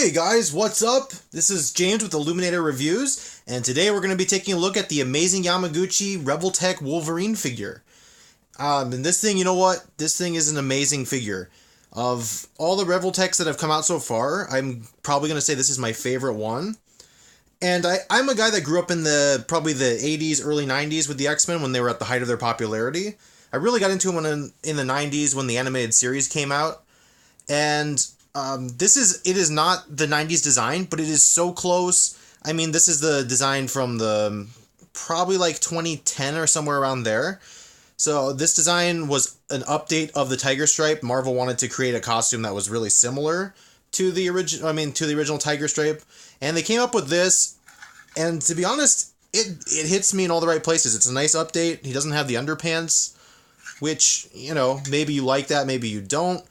Hey guys, what's up? This is James with Illuminator Reviews, and today we're going to be taking a look at the amazing Yamaguchi Revoltech Wolverine figure. And this thing, you know what? This thing is an amazing figure. Of all the Revoltechs that have come out so far, I'm probably going to say this is my favorite one. And I'm a guy that grew up in probably the 80s, early 90s with the X-Men when they were at the height of their popularity. I really got into them in the 90s when the animated series came out. And it is not the 90s design, but it is so close. I mean, this is the design from the probably like 2010 or somewhere around there. So this design was an update of the Tiger Stripe. Marvel wanted to create a costume that was really similar to the original Tiger Stripe, and they came up with this. And to be honest, it hits me in all the right places. It's a nice update. He doesn't have the underpants, which, you know, maybe you like that, maybe you don't.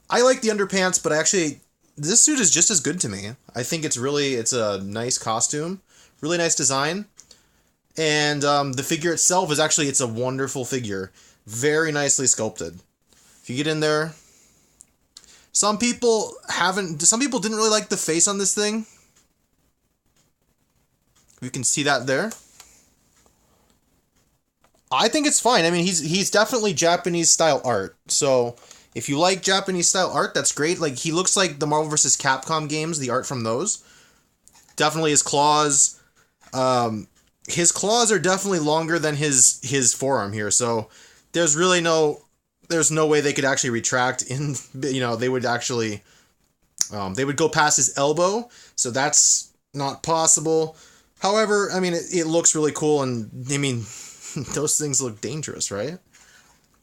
I like the underpants, but actually, this suit is just as good to me. I think it's a nice costume, really nice design, and the figure itself is it's a wonderful figure, very nicely sculpted. If you get in there, some people didn't really like the face on this thing. You can see that there. I think it's fine. I mean, he's definitely Japanese style art, so if you like Japanese style art, that's great. Like, he looks like the Marvel vs. Capcom games, the art from those. Definitely his claws. His claws are definitely longer than his forearm here, so there's no way they could actually retract in, they would actually, they would go past his elbow, so that's not possible. However, I mean, it looks really cool, and, I mean, those things look dangerous, right?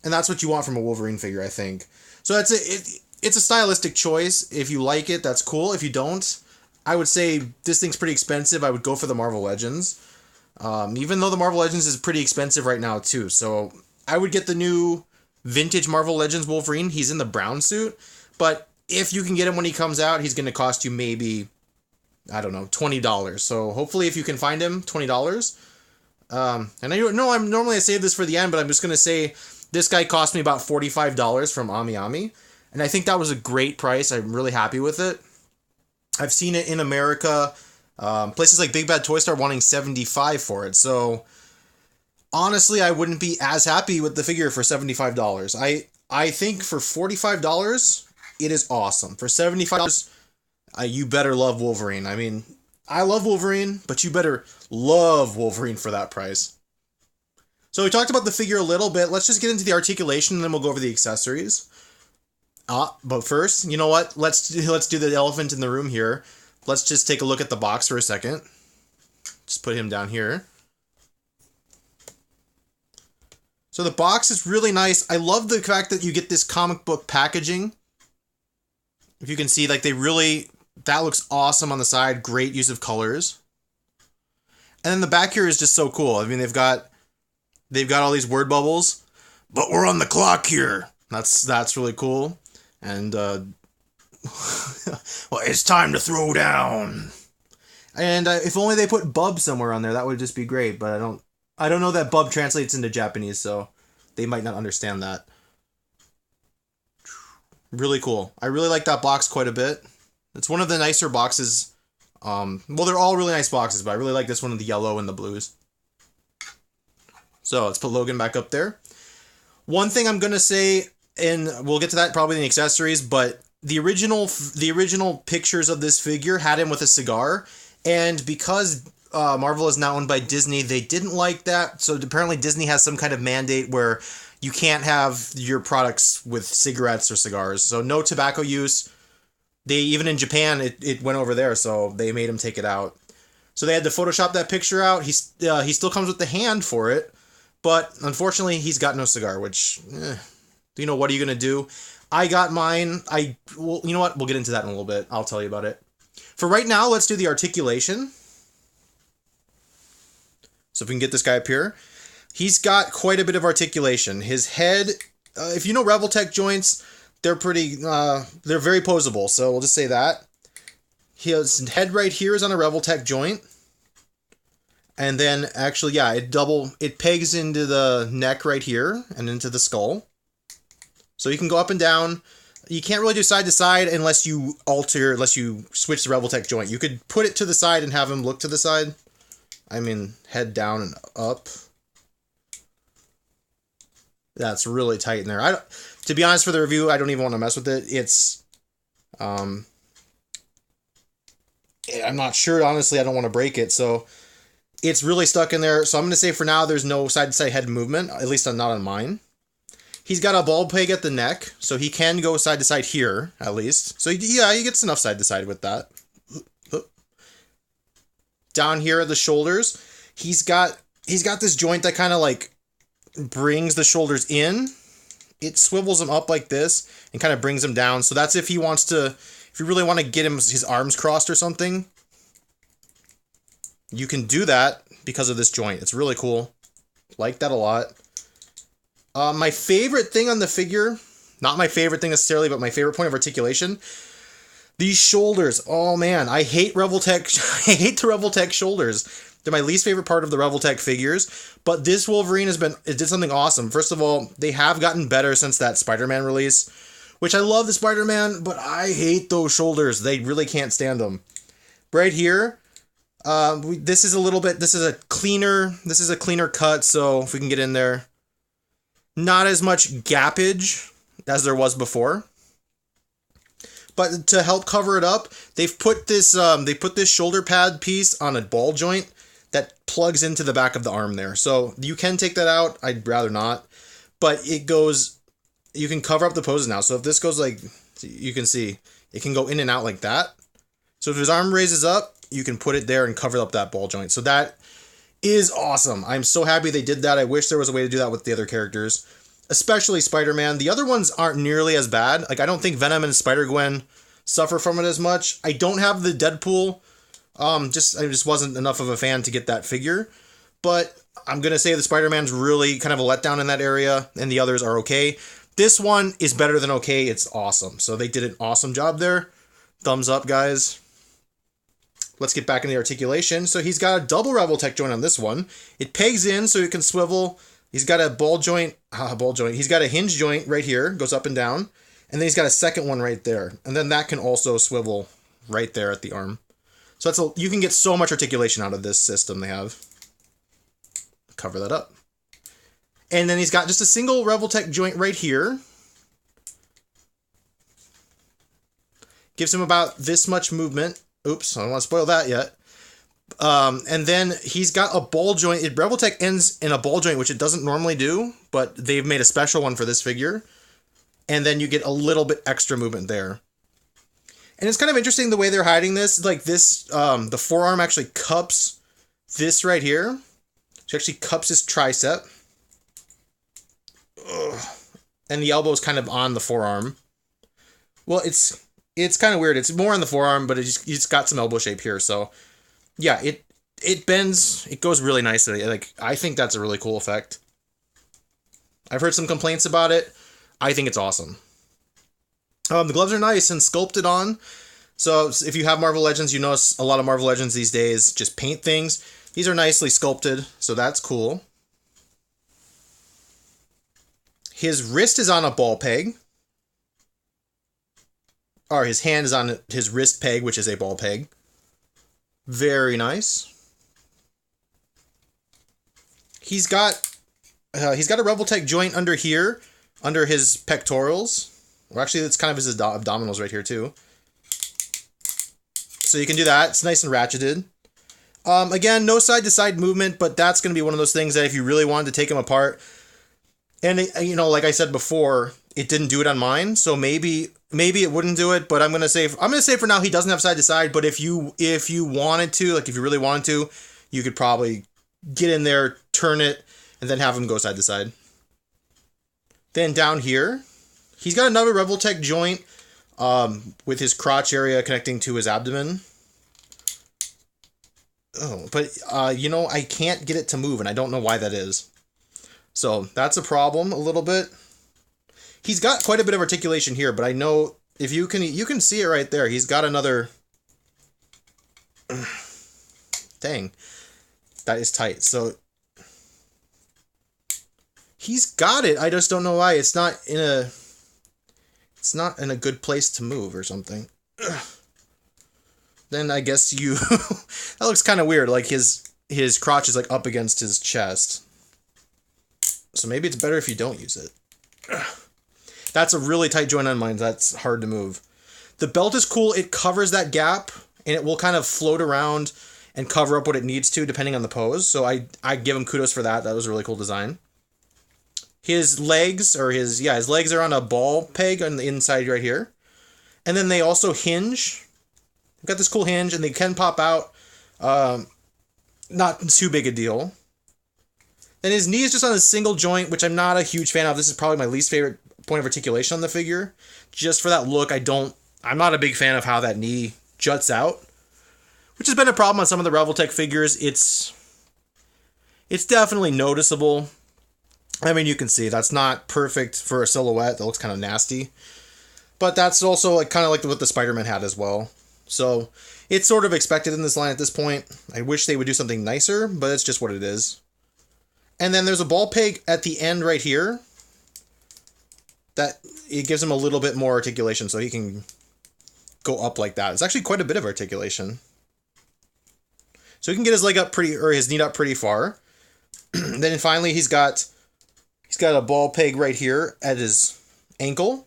And that's what you want from a Wolverine figure, I think. So it's a stylistic choice. If you like it, that's cool. If you don't, I would say this thing's pretty expensive. I would go for the Marvel Legends. Even though the Marvel Legends is pretty expensive right now, too. So I would get the new vintage Marvel Legends Wolverine. He's in the brown suit. But if you can get him when he comes out, he's going to cost you maybe, I don't know, $20. So hopefully if you can find him, $20. And I know I save this for the end, but I'm just going to say this guy cost me about $45 from Ami, and I think that was a great price. I'm really happy with it. I've seen it in America, places like Big Bad Toy Store wanting $75 for it, so honestly, I wouldn't be as happy with the figure for $75. I think for $45, it is awesome. For $75, you better love Wolverine. I mean, I love Wolverine, but you better love Wolverine for that price. So we talked about the figure a little bit. Let's just get into the articulation, and then we'll go over the accessories. But first, you know what? Let's do the elephant in the room here. Let's just take a look at the box for a second. Just put him down here. So the box is really nice. I love the fact that you get this comic book packaging. If you can see, like, that looks awesome on the side. Great use of colors. And then the back here is just so cool. I mean, they've got all these word bubbles, but we're on the clock here. That's really cool. And, well, it's time to throw down. And if only they put bub somewhere on there, that would just be great. But I don't know that bub translates into Japanese, so they might not understand that. Really cool. I really like that box quite a bit. It's one of the nicer boxes. Well, they're all really nice boxes, but I really like this one with the yellow and the blues. So let's put Logan back up there. One thing I'm going to say, and we'll get to that probably in the accessories, but the original pictures of this figure had him with a cigar, and because Marvel is now owned by Disney, they didn't like that, so apparently Disney has some kind of mandate where you can't have your products with cigarettes or cigars, so no tobacco use. Even in Japan, it went over there, so they made him take it out. So they had to Photoshop that picture out. He still comes with the hand for it, but unfortunately, he's got no cigar, which, what are you going to do? I got mine. Well, you know what? We'll get into that in a little bit. I'll tell you about it. For right now, let's do the articulation. So if we can get this guy up here. He's got quite a bit of articulation. His head, if you know Revoltech joints, they're very posable, so we'll just say that. His head right here is on a Revoltech joint. And then, actually, yeah, it pegs into the neck right here and into the skull. So you can go up and down. You can't really do side to side unless you switch the Revoltech joint. You could put it to the side and have him look to the side. I mean, head down and up. That's really tight in there. To be honest, for the review, I don't even want to mess with it. It's, I'm not sure, honestly. I don't want to break it, so it's really stuck in there. So I'm going to say for now, there's no side-to-side head movement, at least not on mine. He's got a ball peg at the neck, so he can go side-to-side here, at least. So yeah, he gets enough side-to-side with that. Down here at the shoulders, he's got this joint that kind of like brings the shoulders in. It swivels him up like this and kind of brings him down. So that's if he really want to get his arms crossed or something. You can do that because of this joint. It's really cool. Like that a lot. My favorite thing on the figure, not my favorite thing necessarily, but my favorite point of articulation, these shoulders. Oh man, I hate Revoltech. I hate the Revoltech shoulders. They're my least favorite part of the Revoltech figures, but this Wolverine it did something awesome. First of all, they have gotten better since that Spider-Man release, which I love the Spider-Man, but I hate those shoulders. They really can't stand them. Right here, this is a cleaner cut, so if we can get in there. Not as much gappage as there was before. But to help cover it up, they've put this shoulder pad piece on a ball joint that plugs into the back of the arm there. So you can take that out. I'd rather not. But you can cover up the poses now. So if this goes like, you can see, it can go in and out like that. So if his arm raises up, you can put it there and cover up that ball joint. So that is awesome. I'm so happy they did that. I wish there was a way to do that with the other characters, especially Spider-Man. The other ones aren't nearly as bad. Like, I don't think Venom and Spider-Gwen suffer from it as much. I don't have the Deadpool. I just wasn't enough of a fan to get that figure. But I'm going to say the Spider-Man's really kind of a letdown in that area, and the others are okay. This one is better than okay. It's awesome. So they did an awesome job there. Thumbs up, guys. Let's get back into the articulation. So he's got a double Revoltech joint on this one. It pegs in so it can swivel. He's got a ball joint. He's got a hinge joint right here. Goes up and down. And then he's got a second one right there. And then that can also swivel right there at the arm. So you can get so much articulation out of this system they have. Cover that up. And then he's got just a single Revoltech joint right here. Gives him about this much movement. Oops, I don't want to spoil that yet. And then he's got a ball joint. Revoltech ends in a ball joint, which it doesn't normally do, but they've made a special one for this figure. And then you get a little bit extra movement there. And it's kind of interesting the way they're hiding this. Like this, the forearm actually cups this right here. She actually cups his tricep. Ugh. And the elbow is kind of on the forearm. Well, it's kind of weird. It's more on the forearm, but it's got some elbow shape here. So, yeah, it bends. It goes really nicely. Like, I think that's a really cool effect. I've heard some complaints about it. I think it's awesome. The gloves are nice and sculpted on. So, if you have Marvel Legends, you notice a lot of Marvel Legends these days just paint things. These are nicely sculpted, so that's cool. His wrist is on a ball peg. Or his hand is on his wrist peg, which is a ball peg. Very nice. He's got a Revoltech joint under here, under his pectorals. Or actually, it's kind of his abdominals right here too. So you can do that. It's nice and ratcheted. Again, no side-to-side movement, but that's going to be one of those things that if you really wanted to take them apart, and you know, like I said before, it didn't do it on mine, so maybe it wouldn't do it. But I'm gonna say for now he doesn't have side-to-side. But if you wanted to, like if you really wanted to, you could probably get in there, turn it, and then have him go side-to-side. Then down here, he's got another Revoltech joint with his crotch area connecting to his abdomen. Oh, but you know, I can't get it to move, and I don't know why that is. So that's a problem a little bit. He's got quite a bit of articulation here, but I know if you can see it right there. He's got another. Dang, that is tight. So he's got it. I just don't know why it's not in a. It's not in a good place to move or something. Then I guess you... that looks kind of weird. Like his crotch is like up against his chest. So maybe it's better if you don't use it. That's a really tight joint on mine. That's hard to move. The belt is cool. It covers that gap, and it will kind of float around and cover up what it needs to, depending on the pose. So I give him kudos for that. That was a really cool design. His legs, his legs are on a ball peg on the inside right here. And then they also hinge. They've got this cool hinge, and they can pop out. Not too big a deal. Then his knee is just on a single joint, which I'm not a huge fan of. This is probably my least favorite point of articulation on the figure. Just for that look, I'm not a big fan of how that knee juts out. Which has been a problem on some of the Revoltech figures. It's definitely noticeable. I mean, you can see that's not perfect for a silhouette. That looks kind of nasty. But that's also like kind of like what the Spider-Man had as well. So it's sort of expected in this line at this point. I wish they would do something nicer, but it's just what it is. And then there's a ball peg at the end right here. That it gives him a little bit more articulation, so he can go up like that. It's actually quite a bit of articulation. So he can get his leg up his knee up pretty far. Then finally he's got a ball peg right here at his ankle.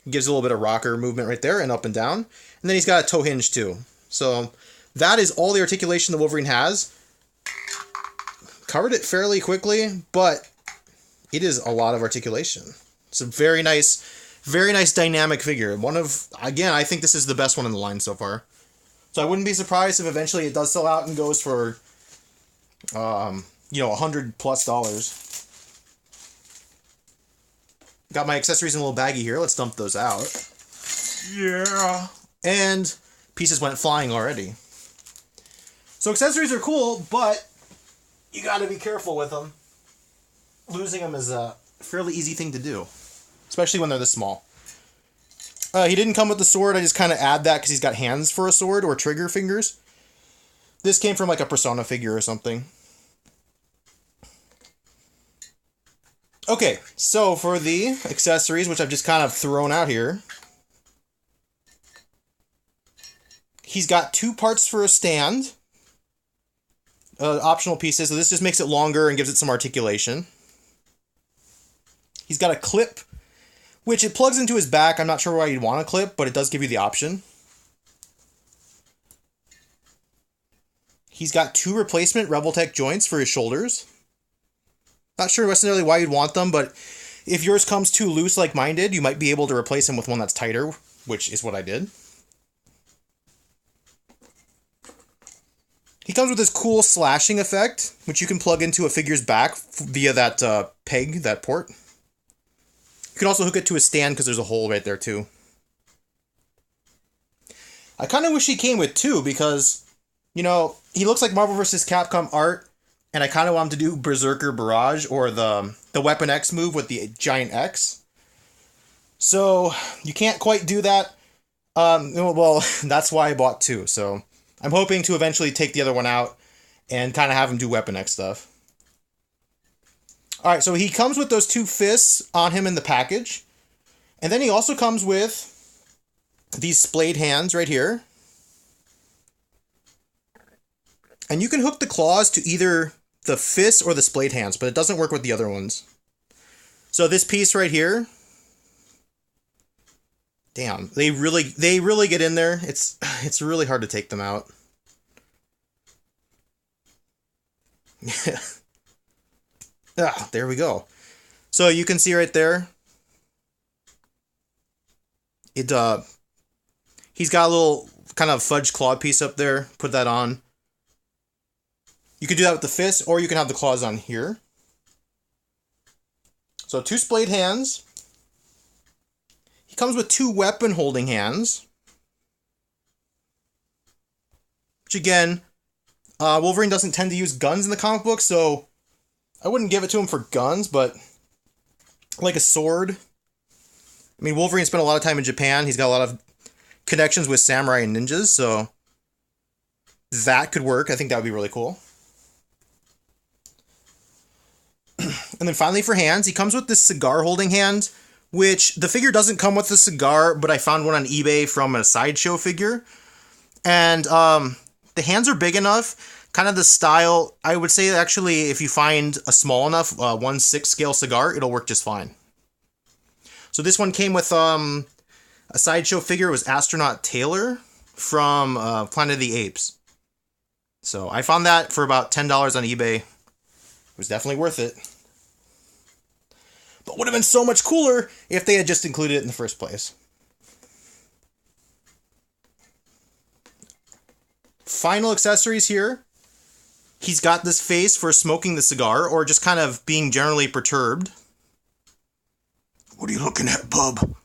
Gives a little bit of rocker movement right there and up and down. And then he's got a toe hinge too. So that is all the articulation the Wolverine has. Covered it fairly quickly, but it is a lot of articulation. It's a very nice dynamic figure. Again, I think this is the best one in the line so far. So I wouldn't be surprised if eventually it does sell out and goes for, $100+. Got my accessories in a little baggie here. Let's dump those out. Yeah. And pieces went flying already. So accessories are cool, but you got to be careful with them. Losing them is a fairly easy thing to do, especially when they're this small. He didn't come with the sword. I just kind of add that because he's got hands for a sword or trigger fingers. This came from like a Persona figure or something. Okay, so for the accessories, which I've just kind of thrown out here, he's got 2 parts for a stand. Optional pieces, so this just makes it longer and gives it some articulation. He's got a clip, which it plugs into his back. I'm not sure why you'd want a clip, but it does give you the option. He's got 2 replacement Revoltech joints for his shoulders. Not sure necessarily why you'd want them, but if yours comes too loose like mine did, you might be able to replace him with one that's tighter, which is what I did. He comes with this cool slashing effect, which you can plug into a figure's back via that peg, that port. You can also hook it to a stand because there's a hole right there too. I kind of wish he came with 2 because, he looks like Marvel vs. Capcom art, and I kind of want him to do Berserker Barrage or the Weapon X move with the giant X. So you can't quite do that. Well, that's why I bought 2. So I'm hoping to eventually take the other one out and kind of have him do Weapon X stuff. Alright, so he comes with those 2 fists on him in the package. And then he also comes with these splayed hands right here. And you can hook the claws to either the fists or the splayed hands, but it doesn't work with the other ones. So this piece right here, damn, they really get in there. It's really hard to take them out. There we go. So you can see right there, he's got a little kind of fudge claw piece up there. Put that on. You can do that with the fist, or you can have the claws on here. So 2 splayed hands. He comes with 2 weapon holding hands. Which again, Wolverine doesn't tend to use guns in the comic book, so I wouldn't give it to him for guns, but like a sword. I mean, Wolverine spent a lot of time in Japan. He's got a lot of connections with samurai and ninjas, so that could work. I think that would be really cool. And then finally for hands, he comes with this cigar holding hand, which the figure doesn't come with the cigar, but I found one on eBay from a Sideshow figure. And the hands are big enough, kind of the style. I would say actually if you find a small enough 1/6 scale cigar, it'll work just fine. So this one came with a Sideshow figure. It was Astronaut Taylor from Planet of the Apes. So I found that for about $10 on eBay. It was definitely worth it. But would have been so much cooler if they had just included it in the first place. Final accessories here. He's got this face for smoking the cigar or just kind of being generally perturbed. What are you looking at, bub?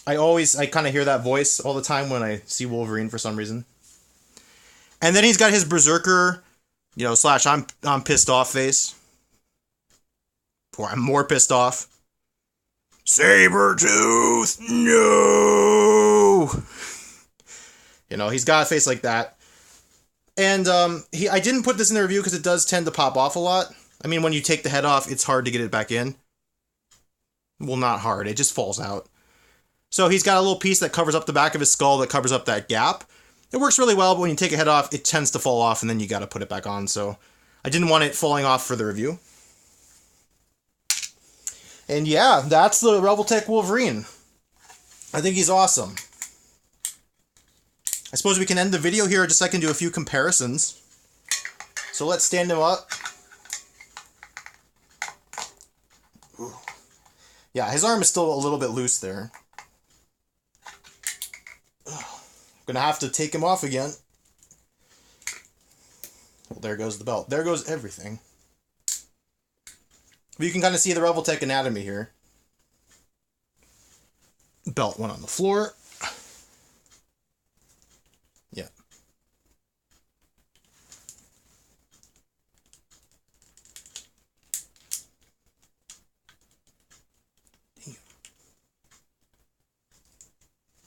I kind of hear that voice all the time when I see Wolverine for some reason. And then he's got his berserker, slash I'm pissed off face. Or I'm more pissed off. Sabretooth, no! He's got a face like that. And I didn't put this in the review because it does tend to pop off a lot. I mean, when you take the head off, it's hard to get it back in. Well, not hard. It just falls out. So he's got a little piece that covers up the back of his skull that covers up that gap. It works really well, but when you take a head off, it tends to fall off, and then you got to put it back on. So I didn't want it falling off for the review. And yeah, that's the Revoltech Wolverine. I think he's awesome. I suppose we can end the video here just so I can do a few comparisons. So let's stand him up. Ooh. Yeah, his arm is still a little bit loose there. I'm gonna have to take him off again. Well, there goes the belt. There goes everything. But you can kind of see the Revoltech anatomy here. Belt went on the floor. Yeah.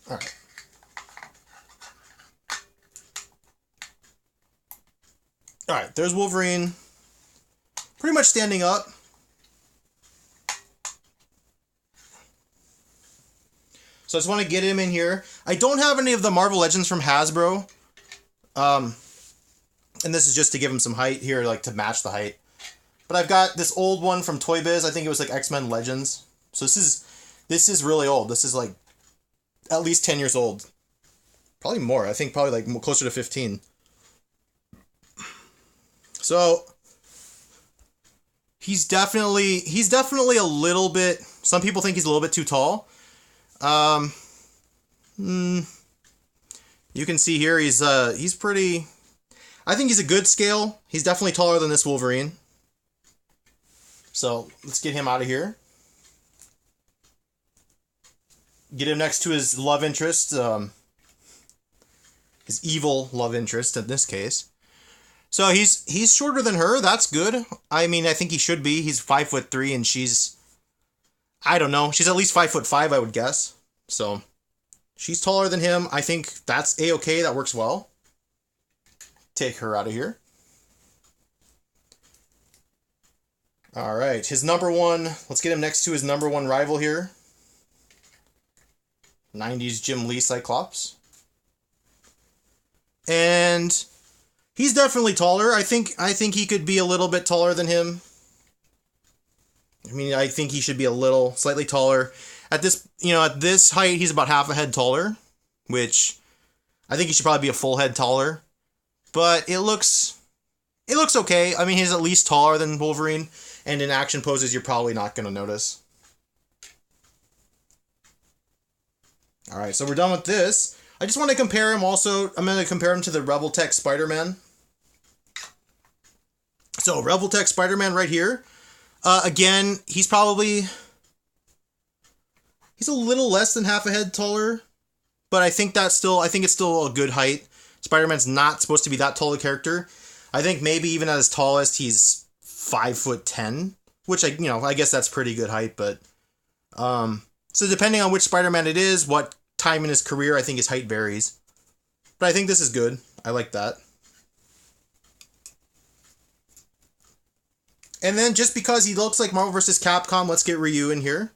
All right. All right, there's Wolverine. Pretty much standing up. So I just want to get him in here. I don't have any of the Marvel Legends from Hasbro. And this is just to give him some height here, like to match the height. But I've got this old one from Toy Biz. I think it was like X-Men Legends. So this is really old. This is like at least 10 years old. Probably more. I think probably like closer to 15. So he's definitely a little bit, some people think he's a little bit too tall. You can see here he's pretty, I think he's a good scale. He's definitely taller than this Wolverine. So let's get him out of here. Get him next to his love interest, his evil love interest in this case. So he's shorter than her. That's good. I mean, I think he should be. He's 5'3" and she's, I don't know. She's at least 5'5", I would guess. So she's taller than him. I think that's a-okay. That works well. Take her out of here. All right, his number one. Let's get him next to his number one rival here. 90s Jim Lee Cyclops. And he's definitely taller. I think he could be a little bit taller than him. I mean, I think he should be slightly taller. At this height, he's about half a head taller, which I think he should probably be a full head taller. But it looks okay. I mean, he's at least taller than Wolverine, and in action poses, you're probably not going to notice. All right, so we're done with this. I just want to compare him also. I'm going to compare him to the Revoltech Spider-Man. So, Revoltech Spider-Man right here. Again, he's a little less than half a head taller, but I think it's still a good height. Spider-Man's not supposed to be that tall a character. I think maybe even at his tallest, he's 5'10", which I guess that's pretty good height, but so depending on which Spider-Man it is, what time in his career, I think his height varies. But I think this is good. I like that. And then just because he looks like Marvel vs. Capcom, let's get Ryu in here.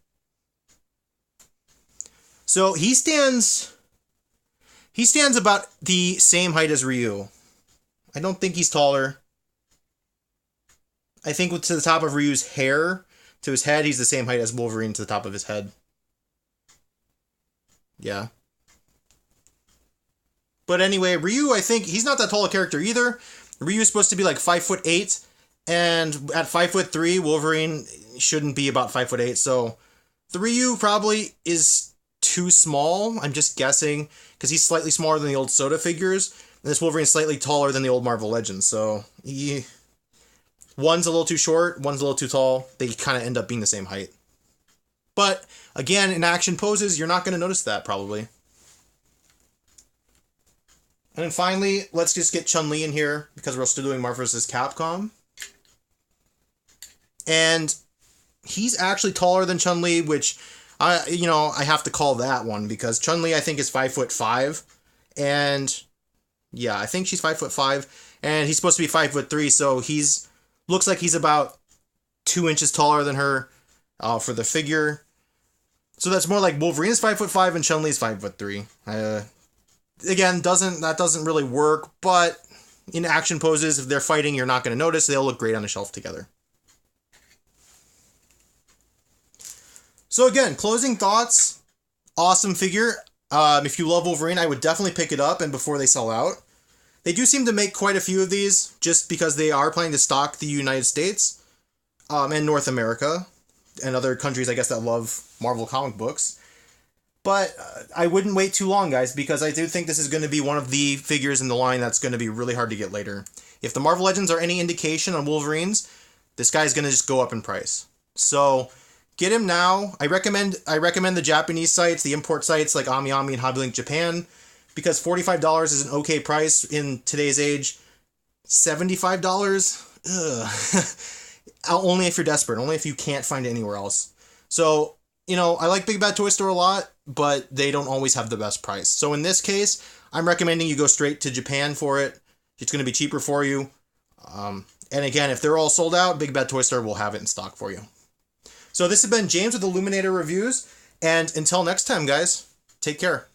So he stands about the same height as Ryu. I don't think he's taller. I think to the top of Ryu's hair, to his head, he's the same height as Wolverine to the top of his head. Yeah. But anyway, Ryu, I think, he's not that tall a character either. Ryu is supposed to be like 5'8", and at 5'3", Wolverine shouldn't be about 5'8", so the Ryu probably is too small. I'm just guessing, because he's slightly smaller than the old Soda figures, and this Wolverine's slightly taller than the old Marvel Legends, so one's a little too short, one's a little too tall. They kind of end up being the same height. But, again, in action poses, you're not going to notice that, probably. And then finally, let's just get Chun-Li in here, because we're still doing Marvel vs. Capcom. And he's actually taller than Chun-Li, which, I have to call that one, because Chun-Li, I think, is 5'5", and, yeah, I think she's 5'5", and he's supposed to be 5'3", so looks like he's about 2 inches taller than her for the figure. So that's more like Wolverine is 5'5" and Chun-Li is 5'3". Again, that doesn't really work, but in action poses, if they're fighting, you're not going to notice. They'll look great on a shelf together. So again, closing thoughts. Awesome figure. If you love Wolverine, I would definitely pick it up and before they sell out. They do seem to make quite a few of these, just because they are planning to stock the United States, and North America, and other countries, I guess, that love Marvel comic books. But I wouldn't wait too long, guys, because I do think this is going to be one of the figures in the line that's going to be really hard to get later. If the Marvel Legends are any indication on Wolverines, this guy's going to just go up in price. So get him now. I recommend the Japanese sites, the import sites like AmiAmi and HobbyLink Japan, because $45 is an okay price in today's age. $75? Ugh. Only if you're desperate. Only if you can't find it anywhere else. So, I like Big Bad Toy Store a lot, but they don't always have the best price. So in this case, I'm recommending you go straight to Japan for it. It's going to be cheaper for you. And again, if they're all sold out, Big Bad Toy Store will have it in stock for you. So this has been James with Illuminator Reviews. And until next time, guys, take care.